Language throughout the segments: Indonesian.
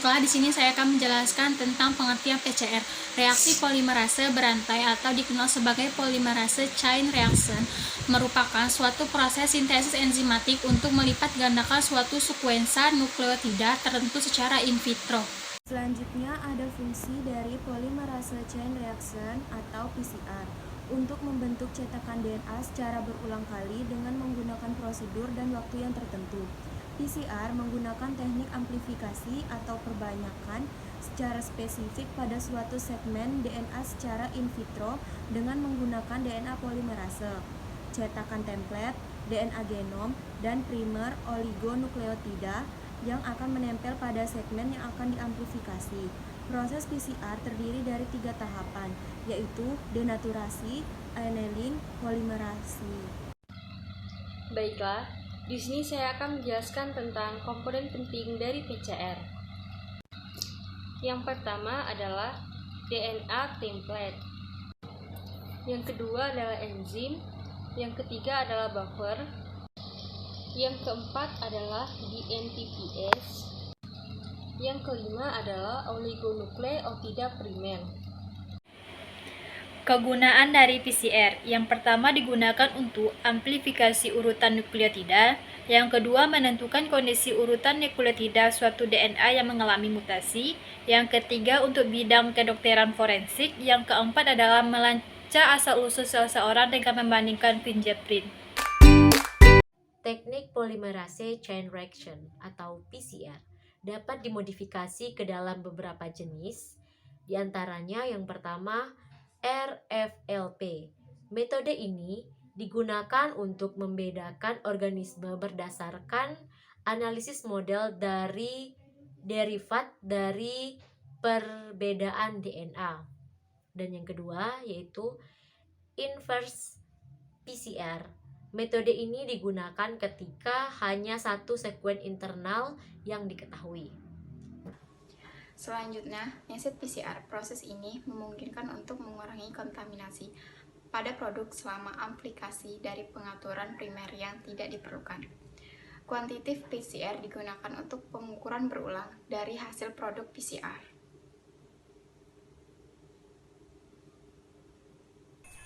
Baiklah, di sini saya akan menjelaskan tentang pengertian PCR. Reaksi polimerase berantai atau dikenal sebagai polimerase chain reaction merupakan suatu proses sintesis enzimatik untuk melipat gandakan suatu sekuensa nukleotida tertentu secara in vitro. Selanjutnya ada fungsi dari polimerase chain reaction atau PCR untuk membentuk cetakan DNA secara berulang kali dengan menggunakan prosedur dan waktu yang tertentu. PCR menggunakan teknik amplifikasi atau perbanyakan secara spesifik pada suatu segmen DNA secara in vitro dengan menggunakan DNA polimerase, cetakan template, DNA genom, dan primer oligonukleotida yang akan menempel pada segmen yang akan diamplifikasi. Proses PCR terdiri dari 3 tahapan, yaitu denaturasi, annealing, polimerasi. Baiklah, di sini saya akan menjelaskan tentang komponen penting dari PCR. Yang pertama adalah DNA template. Yang kedua adalah enzim. Yang ketiga adalah buffer. Yang keempat adalah DNTPase. Yang kelima adalah oligonukleotida primer. Kegunaan dari PCR. Yang pertama digunakan untuk amplifikasi urutan nukleotida. Yang kedua menentukan kondisi urutan nukleotida suatu DNA yang mengalami mutasi. Yang ketiga untuk bidang kedokteran forensik. Yang keempat adalah melacak asal-usul seseorang dengan membandingkan fingerprint. Teknik polimerase chain reaction atau PCR dapat dimodifikasi ke dalam beberapa jenis, diantaranya yang pertama RFLP. Metode ini digunakan untuk membedakan organisme berdasarkan analisis model dari derivat dari perbedaan DNA. Dan yang kedua yaitu inverse PCR. Metode ini digunakan ketika hanya satu sekuen internal yang diketahui. Selanjutnya, ngeset PCR. Proses ini memungkinkan untuk mengurangi kontaminasi pada produk selama aplikasi dari pengaturan primer yang tidak diperlukan. Kuantitatif PCR digunakan untuk pengukuran berulang dari hasil produk PCR.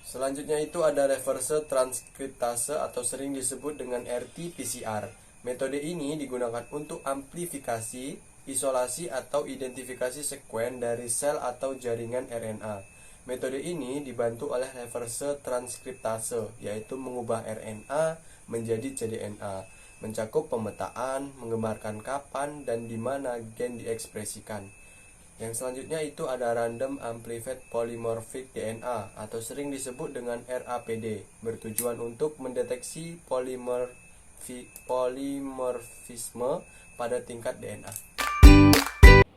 Selanjutnya itu ada reverse transkriptase atau sering disebut dengan RT-PCR. Metode ini digunakan untuk amplifikasi, isolasi atau identifikasi sekuen dari sel atau jaringan RNA. Metode ini dibantu oleh reverse transkriptase, yaitu mengubah RNA menjadi cDNA, mencakup pemetaan, menggambarkan kapan dan di mana gen diekspresikan. Yang selanjutnya itu ada Random Amplified Polymorphic DNA atau sering disebut dengan RAPD, bertujuan untuk mendeteksi polimorfisme pada tingkat DNA.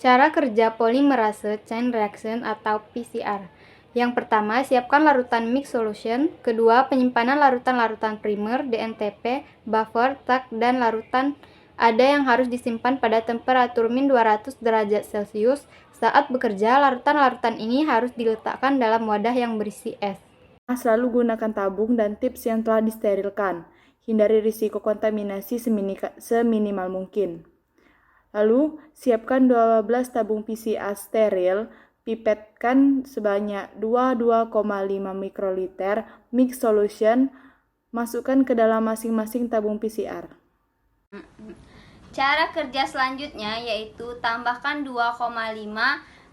Cara kerja polimerase chain reaction atau PCR. Yang pertama, siapkan larutan mix solution. Kedua, penyimpanan larutan-larutan primer, DNTP, buffer, tag, dan larutan ada yang harus disimpan pada temperatur min 200 derajat Celcius. Saat bekerja, larutan-larutan ini harus diletakkan dalam wadah yang berisi es. Selalu gunakan tabung dan tips yang telah disterilkan. Hindari risiko kontaminasi seminimal mungkin. Lalu, siapkan 12 tabung PCR steril, pipetkan sebanyak 2,5 mikroliter mix solution, masukkan ke dalam masing-masing tabung PCR. Cara kerja selanjutnya yaitu tambahkan 2,5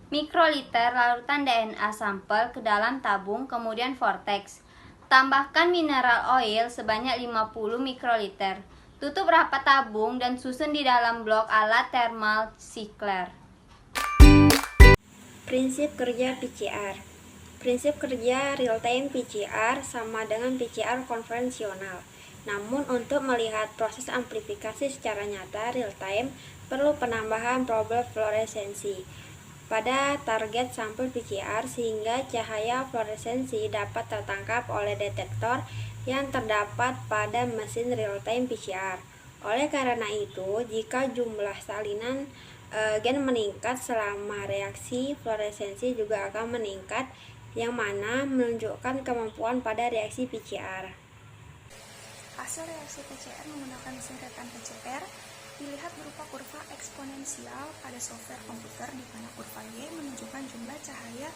mikroliter larutan DNA sampel ke dalam tabung, kemudian vortex. Tambahkan mineral oil sebanyak 50 mikroliter. Tutup rapat tabung dan susun di dalam blok alat thermal cycler. Prinsip kerja PCR. Prinsip kerja real-time PCR sama dengan PCR konvensional. Namun untuk melihat proses amplifikasi secara nyata real-time, perlu penambahan probel fluoresensi pada target sampel PCR sehingga cahaya fluoresensi dapat tertangkap oleh detektor yang terdapat pada mesin real-time PCR. Oleh karena itu, jika jumlah salinan gen meningkat selama reaksi, fluoresensi juga akan meningkat, yang mana menunjukkan kemampuan pada reaksi PCR. Hasil reaksi PCR menggunakan singkatan PCR dilihat berupa kurva eksponensial pada software komputer di mana kurva Y menunjukkan jumlah cahaya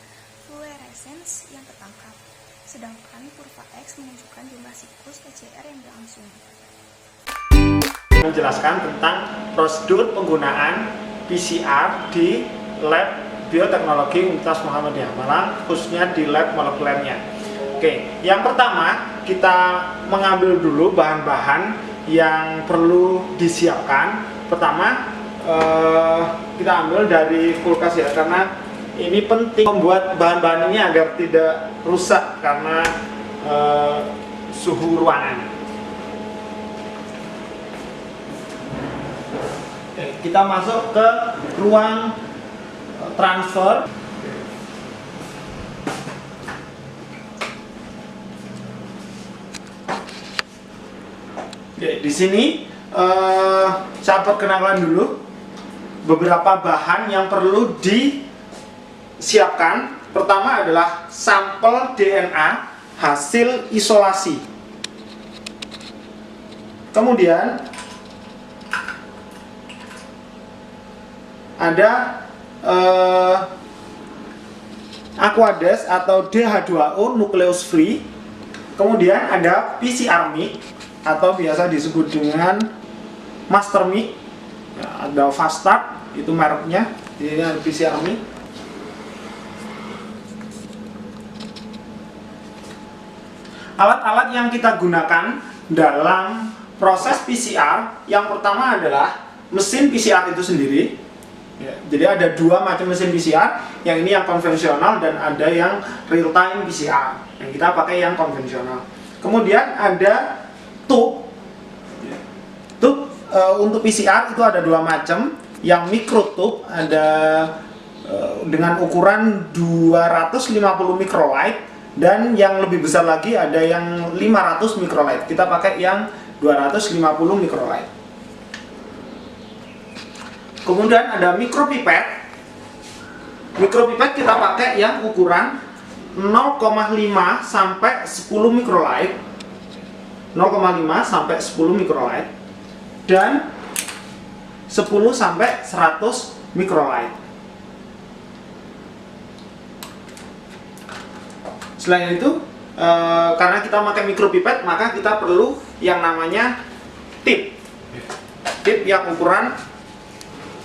fluoresens yang tertangkap, sedangkan kurva X menunjukkan jumlah siklus PCR yang berlangsung. Menjelaskan tentang prosedur penggunaan PCR di lab bioteknologi Universitas Muhammadiyah Malang, khususnya di lab molekulernya. Oke, yang pertama kita mengambil dulu bahan-bahan yang perlu disiapkan. Pertama kita ambil dari kulkas ya, karena ini penting membuat bahan-bahan ini agar tidak rusak karena suhu ruangan. Oke, kita masuk ke ruang transfer. Oke, di sini saya perkenalkan dulu beberapa bahan yang perlu disiapkan. Pertama adalah sampel DNA hasil isolasi. Kemudian ada Aquades atau DH2O nukleus free. Kemudian ada PCR mic atau biasa disebut dengan master mic. Ya, ada fast start, itu mereknya. Ini ada PCR mic. Alat-alat yang kita gunakan dalam proses PCR, yang pertama adalah mesin PCR itu sendiri. Ya, jadi ada dua macam mesin PCR, yang ini yang konvensional dan ada yang real time PCR. Yang kita pakai yang konvensional. Kemudian ada tube. Tube untuk PCR itu ada dua macam, yang mikrotube ada dengan ukuran 250 microlight, dan yang lebih besar lagi ada yang 500 microlight. Kita pakai yang 250 microlight. Kemudian ada mikropipet. Mikropipet kita pakai yang ukuran 0,5 sampai 10 microlight. 0,5 sampai 10 microlight dan 10 sampai 100 microlight. Selain itu, karena kita pakai mikropipet, maka kita perlu yang namanya tip. Tip yang ukuran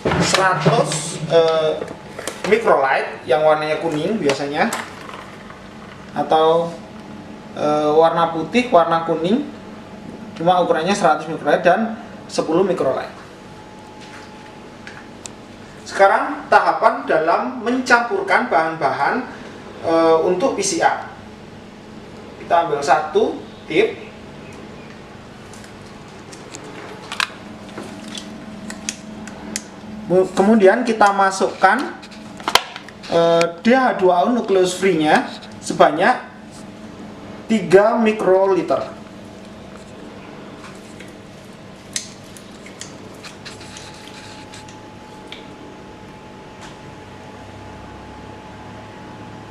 100 microlight yang warnanya kuning biasanya, atau warna putih, warna kuning, cuma ukurannya 100 microlight dan 10 microlight. Sekarang tahapan dalam mencampurkan bahan-bahan untuk PCR. Kita ambil satu tip. Kemudian kita masukkan DH2O nukleus free-nya sebanyak 3 mikroliter.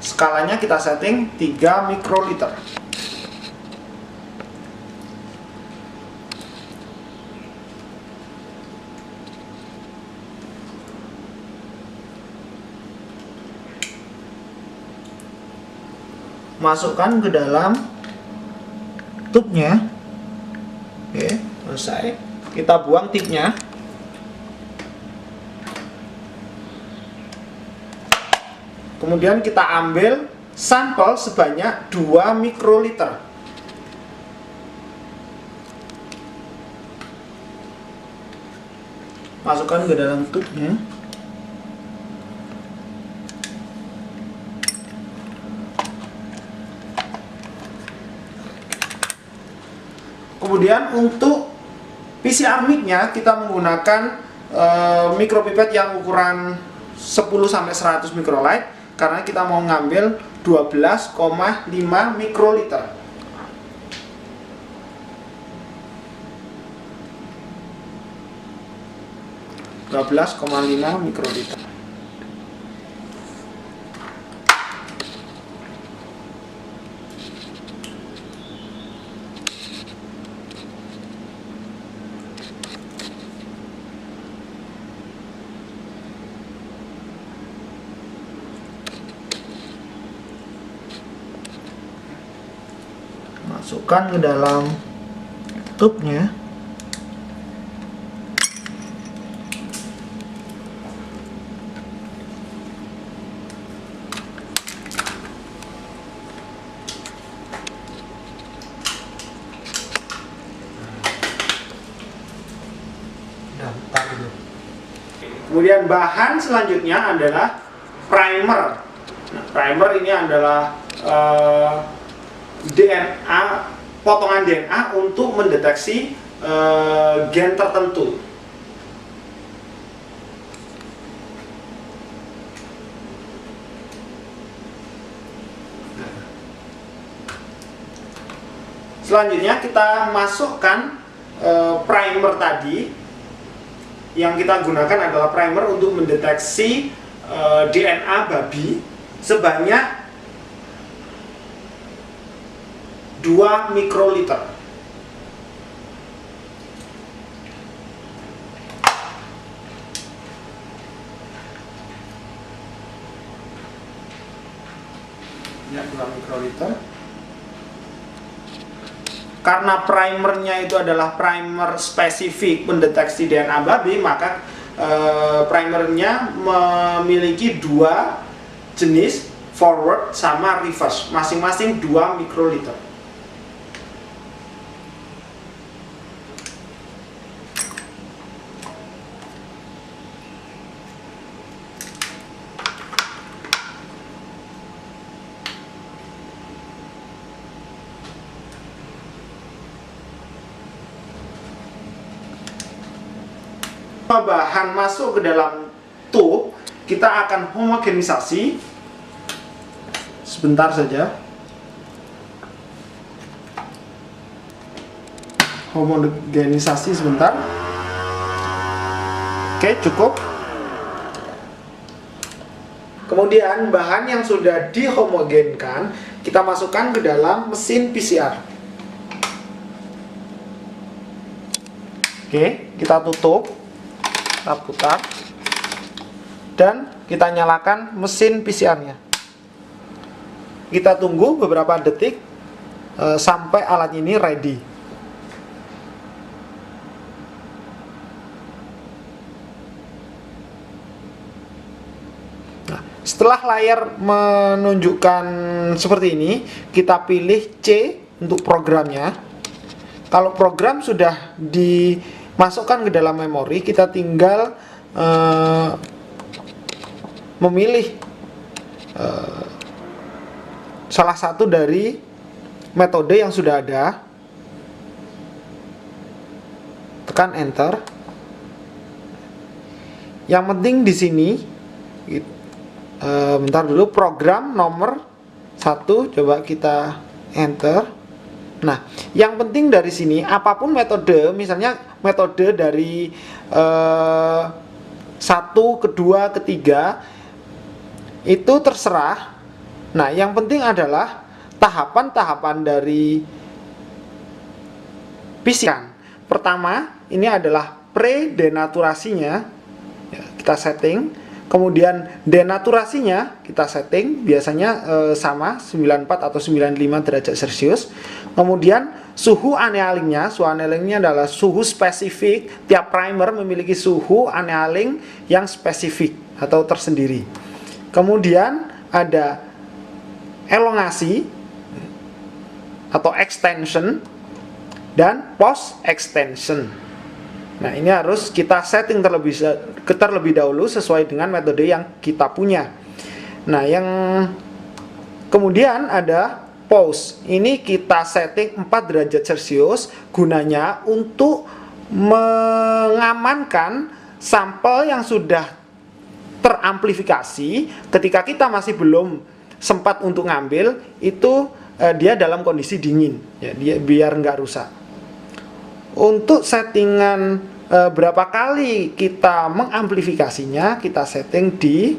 Skalanya kita setting 3 mikroliter. Masukkan ke dalam tubnya. Oke, selesai. Kita buang tipnya. Kemudian kita ambil sampel sebanyak 2 mikroliter. Masukkan ke dalam tubnya. Kemudian untuk PCR mic-nya kita menggunakan mikropipet yang ukuran 10-100 microlight, karena kita mau ngambil 12,5 mikroliter. mikroliter. masukkan ke dalam tube-nya. Kemudian bahan selanjutnya adalah primer. Nah, primer ini adalah DNA, potongan DNA untuk mendeteksi gen tertentu. Selanjutnya kita masukkan primer tadi. Yang kita gunakan adalah primer untuk mendeteksi DNA babi sebanyak 2 mikroliter. Ya, 2 mikroliter. Karena primernya itu adalah primer spesifik mendeteksi DNA babi, maka primernya memiliki 2 jenis, forward sama reverse, masing-masing 2 mikroliter. Bahan masuk ke dalam tube, kita akan homogenisasi. Sebentar saja. Homogenisasi sebentar. Oke, cukup. Kemudian bahan yang sudah dihomogenkan kita masukkan ke dalam mesin PCR. Oke, kita tutup. Kita putar dan kita nyalakan mesin PCR-nya. Kita tunggu beberapa detik sampai alat ini ready. Nah, setelah layar menunjukkan seperti ini, kita pilih C untuk programnya. Kalau program sudah dimasukkan ke dalam memori, kita tinggal memilih salah satu dari metode yang sudah ada. Tekan enter. Yang penting di sini, bentar dulu, program nomor 1, coba kita enter. Nah, yang penting dari sini, apapun metode, misalnya metode dari 1, kedua, ketiga, itu terserah. Nah, yang penting adalah tahapan-tahapan dari PCR. Pertama, ini adalah pre-denaturasinya, ya, kita setting. Kemudian denaturasinya kita setting, biasanya sama 94 atau 95 derajat Celcius. Kemudian suhu annealingnya, suhu annealingnya adalah suhu spesifik. Tiap primer memiliki suhu annealing yang spesifik atau tersendiri. Kemudian ada elongasi atau extension dan post extension. Nah, ini harus kita setting terlebih dahulu sesuai dengan metode yang kita punya. Nah, yang kemudian ada pause. Ini kita setting 4 derajat Celcius gunanya untuk mengamankan sampel yang sudah teramplifikasi. Ketika kita masih belum sempat untuk ngambil, itu dia dalam kondisi dingin, ya, dia biar nggak rusak. Untuk settingan berapa kali kita mengamplifikasinya, kita setting di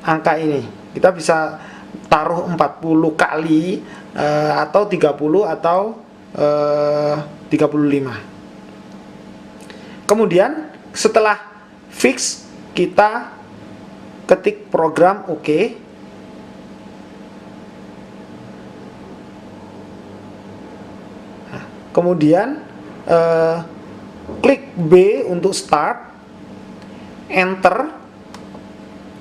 angka ini. Kita bisa taruh 40 kali atau 30 atau 35. Kemudian setelah fix, kita ketik program OK. Kemudian klik B untuk start, enter,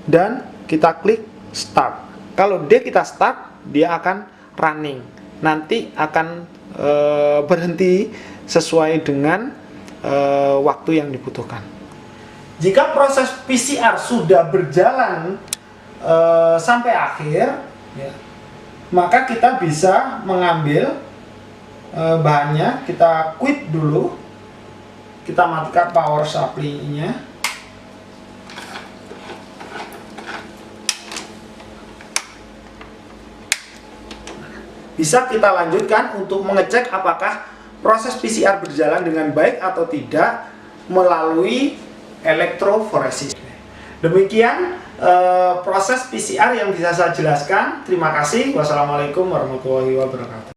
dan kita klik start. Kalau D kita start, dia akan running. Nanti akan berhenti sesuai dengan waktu yang dibutuhkan. Jika proses PCR sudah berjalan sampai akhir, ya, maka kita bisa mengambil bahannya, kita quit dulu, kita matikan power supply-nya. Bisa kita lanjutkan untuk mengecek apakah proses PCR berjalan dengan baik atau tidak melalui elektroforesis. Demikian proses PCR yang bisa saya jelaskan. Terima kasih. Wassalamualaikum warahmatullahi wabarakatuh.